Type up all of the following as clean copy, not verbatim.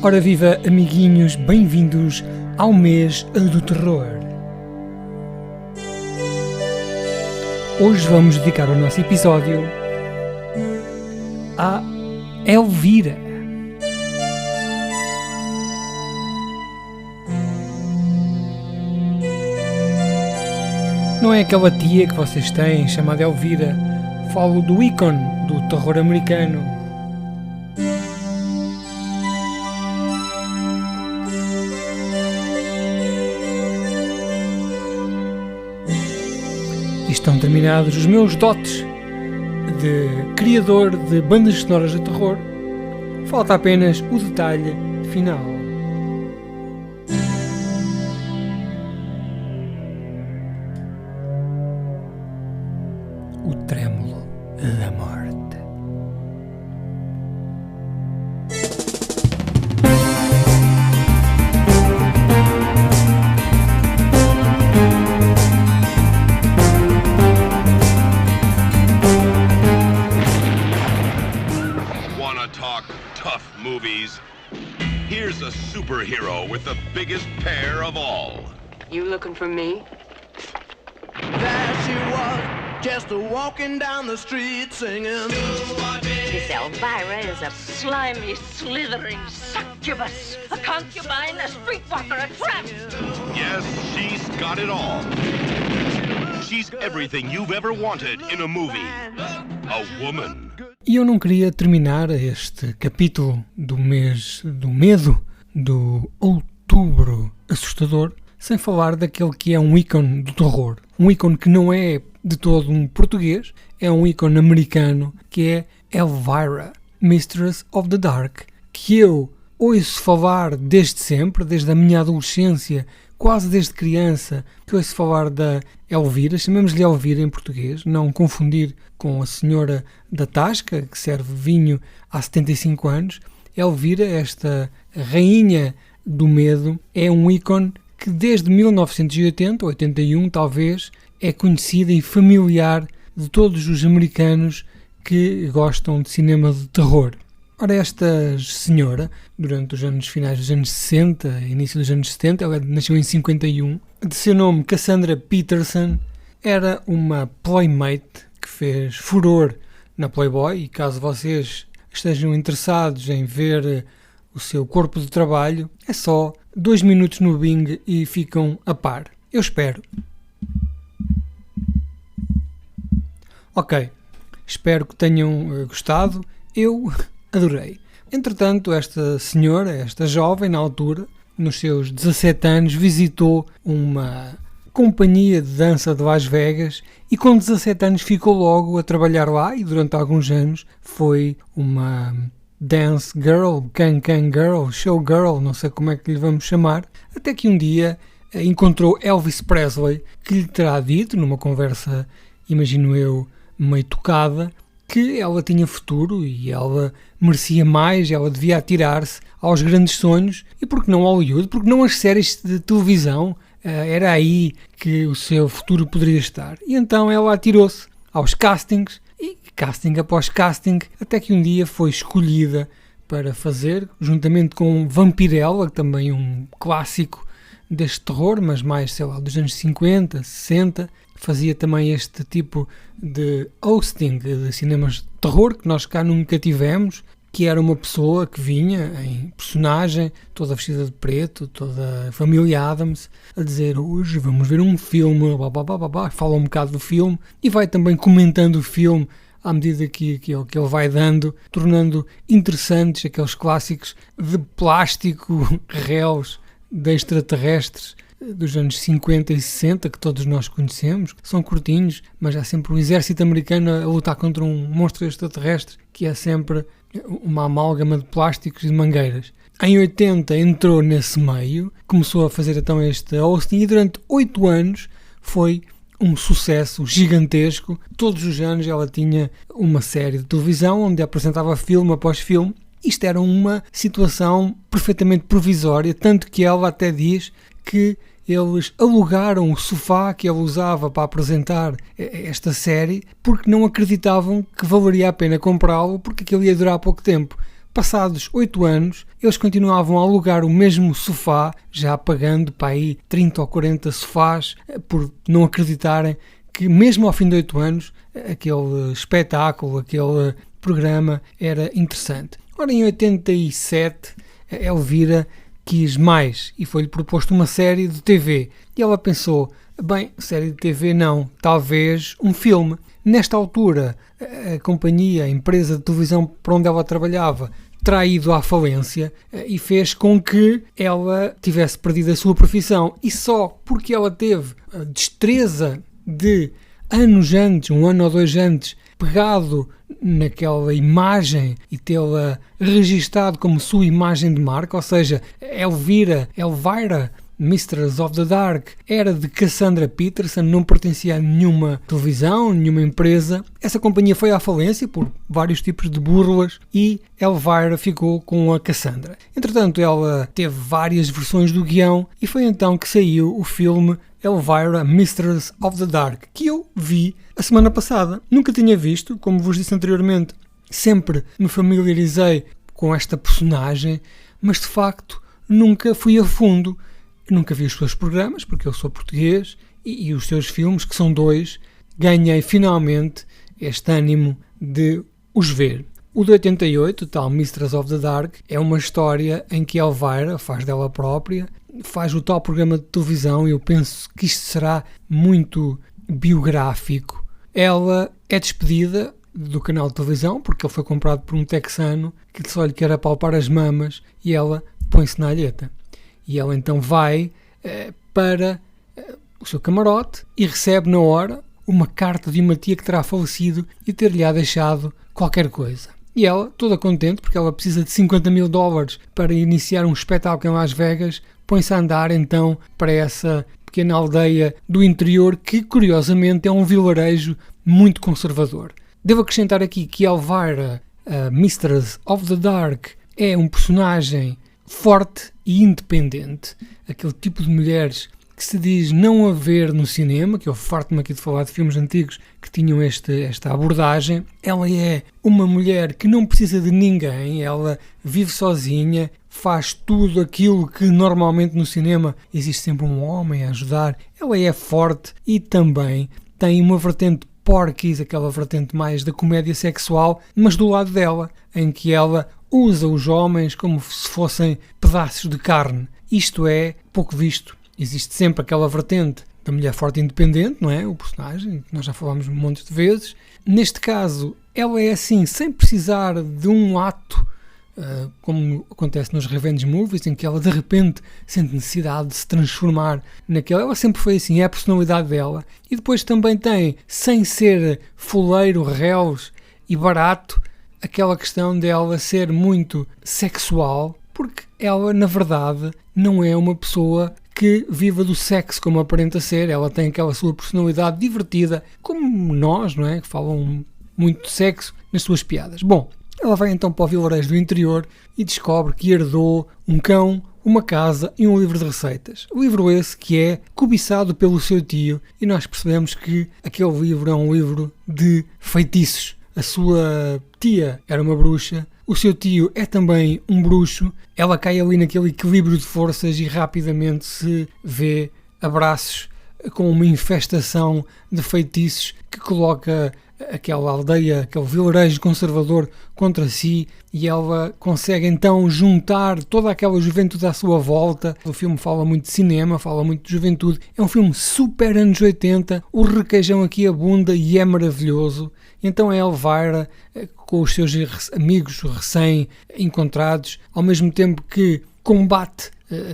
Ora viva, amiguinhos, bem-vindos ao mês do terror. Hoje vamos dedicar o nosso episódio a Elvira. Não é aquela tia que vocês têm chamada Elvira, falo do ícone do terror americano. E estão terminados os meus dotes de criador de bandas sonoras de terror. Falta apenas o detalhe final. O trêmulo da morte. Tough movies. Here's a superhero with the biggest pair of all. You looking for me? There she was, just walking down the street singing. Miss Elvira is a slimy, slithering succubus, a concubine, a streetwalker, a tramp. Yes, she's got it all. She's everything you've ever wanted in a movie. A woman. E eu não queria terminar este capítulo do mês do medo, do outubro assustador, sem falar daquele que é um ícone do terror. Um ícone que não é de todo um português, é um ícone americano, que é Elvira, Mistress of the Dark, que eu ouço falar desde sempre, desde a minha adolescência, quase desde criança, que ouço falar da Elvira, chamamos-lhe Elvira em português, não confundir com a senhora da Tasca, que serve vinho há 75 anos. Elvira, esta rainha do medo, é um ícone que desde 1980, 81 talvez, é conhecida e familiar de todos os americanos que gostam de cinema de terror. Ora, esta senhora, durante os anos finais dos anos 60, início dos anos 70, ela nasceu em 51, de seu nome Cassandra Peterson, era uma playmate que fez furor na Playboy, e caso vocês estejam interessados em ver o seu corpo de trabalho, é só 2 minutos no Bing e ficam a par. Eu espero. Ok, espero que tenham gostado. Eu adorei. Entretanto, esta senhora, esta jovem na altura, nos seus 17 anos, visitou uma companhia de dança de Las Vegas e com 17 anos ficou logo a trabalhar lá e durante alguns anos foi uma dance girl, can girl, show girl, não sei como é que lhe vamos chamar, até que um dia encontrou Elvis Presley, que lhe terá dito, numa conversa, imagino eu, meio tocada, que ela tinha futuro e ela merecia mais, ela devia atirar-se aos grandes sonhos, e porque não Hollywood, porque não as séries de televisão, era aí que o seu futuro poderia estar. E então ela atirou-se aos castings, e casting após casting, até que um dia foi escolhida para fazer, juntamente com Vampirella, também um clássico deste terror, mas mais, sei lá, dos anos 50, 60, fazia também este tipo de hosting de cinemas de terror que nós cá nunca tivemos, que era uma pessoa que vinha em personagem, toda vestida de preto, toda a família Addams, a dizer: hoje vamos ver um filme, blá, blá, blá, blá, blá, fala um bocado do filme e vai também comentando o filme à medida que ele vai dando, tornando interessantes aqueles clássicos de plástico réus de extraterrestres dos anos 50 e 60 que todos nós conhecemos, são curtinhos, mas há sempre um exército americano a lutar contra um monstro extraterrestre que é sempre uma amálgama de plásticos e de mangueiras. Em 80 entrou nesse meio, começou a fazer então este hosting e durante 8 anos foi um sucesso gigantesco. Todos os anos ela tinha uma série de televisão onde apresentava filme após filme. Isto era uma situação perfeitamente provisória, tanto que ela até diz que eles alugaram o sofá que ela usava para apresentar esta série porque não acreditavam que valeria a pena comprá-lo porque aquilo ia durar pouco tempo. Passados 8 anos, eles continuavam a alugar o mesmo sofá, já pagando para aí 30 ou 40 sofás, por não acreditarem que mesmo ao fim de 8 anos, aquele espetáculo, aquele programa era interessante. Ora, em 87, Elvira quis mais e foi-lhe proposto uma série de TV. E ela pensou, bem, série de TV não, talvez um filme. Nesta altura, a companhia, a empresa de televisão para onde ela trabalhava, terá ido à falência e fez com que ela tivesse perdido a sua profissão. E só porque ela teve a destreza de anos antes, 1 ano ou 2 antes, pegado naquela imagem e tê-la registado como sua imagem de marca, ou seja, Elvira, Mistress of the Dark, era de Cassandra Peterson, não pertencia a nenhuma televisão, nenhuma empresa. Essa companhia foi à falência por vários tipos de burlas e Elvira ficou com a Cassandra. Entretanto, ela teve várias versões do guião e foi então que saiu o filme Elvira, Mistress of the Dark, que eu vi a semana passada. Nunca tinha visto, como vos disse anteriormente, sempre me familiarizei com esta personagem, mas de facto nunca fui a fundo. Nunca vi os seus programas, porque eu sou português, e os seus filmes, que são 2, ganhei finalmente este ânimo de os ver. O de 88, o tal Mistress of the Dark, é uma história em que Elvira faz dela própria, faz o tal programa de televisão, e eu penso que isto será muito biográfico. Ela é despedida do canal de televisão, porque ele foi comprado por um texano que só lhe quer apalpar as mamas, e ela põe-se na alheta. E ela então vai para o seu camarote e recebe na hora uma carta de uma tia que terá falecido e ter-lhe deixado qualquer coisa. E ela, toda contente, porque ela precisa de $50.000 para iniciar um espetáculo em Las Vegas, põe-se a andar então para essa pequena aldeia do interior que, curiosamente, é um vilarejo muito conservador. Devo acrescentar aqui que Elvira, Mistress of the Dark, é um personagem forte e independente, aquele tipo de mulheres que se diz não haver no cinema, que eu farto-me aqui de falar de filmes antigos que tinham esta abordagem. Ela é uma mulher que não precisa de ninguém, ela vive sozinha, faz tudo aquilo que normalmente no cinema existe sempre um homem a ajudar. Ela é forte e também tem uma vertente porquis, aquela vertente mais da comédia sexual, mas do lado dela, em que ela usa os homens como se fossem pedaços de carne. Isto é pouco visto. Existe sempre aquela vertente da mulher forte e independente, não é? O personagem, que nós já falámos um monte de vezes. Neste caso, ela é assim, sem precisar de um ato, como acontece nos revenge movies, em que ela de repente sente necessidade de se transformar naquela. Ela sempre foi assim, é a personalidade dela. E depois também tem, sem ser fuleiro, réus e barato, aquela questão dela ser muito sexual, porque ela, na verdade, não é uma pessoa que viva do sexo como aparenta ser. Ela tem aquela sua personalidade divertida, como nós, não é? Que falam muito de sexo nas suas piadas. Bom, ela vai então para o vilarejo do interior e descobre que herdou um cão, uma casa e um livro de receitas. O livro esse que é cobiçado pelo seu tio, e nós percebemos que aquele livro é um livro de feitiços. A sua tia era uma bruxa, o seu tio é também um bruxo, ela cai ali naquele equilíbrio de forças e rapidamente se vê a braços com uma infestação de feitiços que coloca aquela aldeia, aquele vilarejo conservador contra si, e ela consegue então juntar toda aquela juventude à sua volta. O filme fala muito de cinema, fala muito de juventude, é um filme super anos 80, o requeijão aqui abunda e é maravilhoso. Então a Elvira, com os seus amigos recém-encontrados, ao mesmo tempo que combate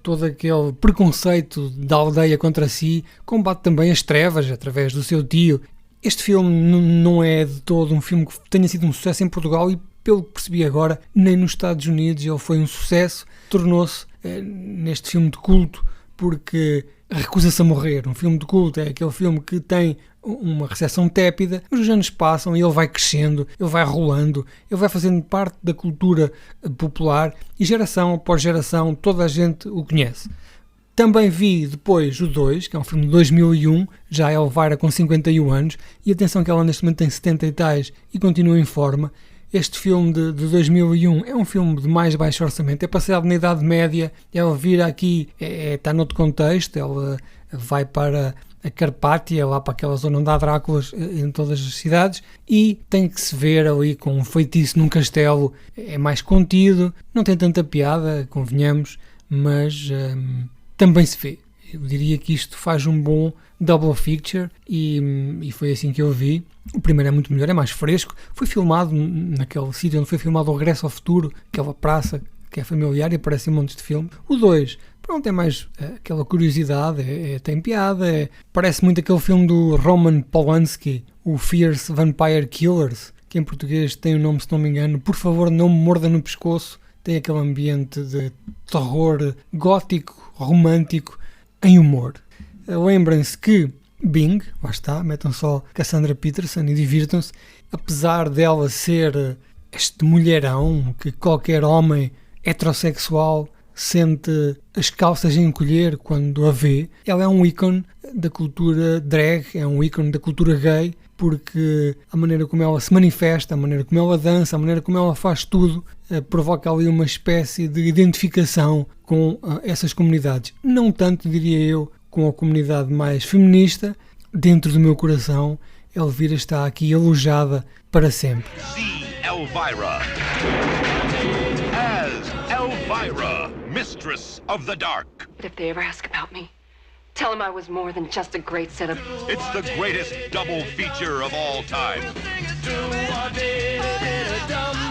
todo aquele preconceito da aldeia contra si, combate também as trevas através do seu tio. Este filme não é de todo um filme que tenha sido um sucesso em Portugal e, pelo que percebi agora, nem nos Estados Unidos ele foi um sucesso. Tornou-se neste filme de culto porque recusa-se a morrer. Um filme de culto é aquele filme que tem uma recepção tépida, mas os anos passam e ele vai crescendo, ele vai rolando, ele vai fazendo parte da cultura popular e geração após geração toda a gente o conhece. Também vi depois o 2, que é um filme de 2001, já a Elvira com 51 anos, e atenção que ela neste momento tem 70 e tais e continua em forma. este filme de 2001 é um filme de mais baixo orçamento, é passado na Idade Média, ela vira aqui, está noutro contexto, ela vai para a Carpátia, lá para aquela zona onde há Dráculas em todas as cidades, e tem que se ver ali com um feitiço num castelo, é mais contido, não tem tanta piada, convenhamos, mas também se vê. Eu diria que isto faz um bom double feature e foi assim que eu vi. O primeiro é muito melhor, é mais fresco, foi filmado naquele sítio onde foi filmado o Regresso ao Futuro, aquela praça que é familiar e aparece em montes de filme. O 2, pronto, é mais aquela curiosidade, tem piada, parece muito aquele filme do Roman Polanski, o Fierce Vampire Killers, que em português tem o nome, se não me engano, Por Favor Não Me Morda no Pescoço. Tem aquele ambiente de terror gótico, romântico, em humor. Lembrem-se que Bing, lá está, metam só Cassandra Peterson e divirtam-se, apesar dela ser este mulherão que qualquer homem heterossexual sente as calças a encolher quando a vê, ela é um ícone da cultura drag, é um ícone da cultura gay, porque a maneira como ela se manifesta, a maneira como ela dança, a maneira como ela faz tudo, provoca ali uma espécie de identificação com essas comunidades. Não tanto, diria eu, com a comunidade mais feminista. Dentro do meu coração, Elvira está aqui alojada para sempre. See Elvira. As Elvira, Mistress of the Dark. But if they ever ask about me, tell them I was more than just a great set of... It's the greatest double feature of all time. Do a bit of dumb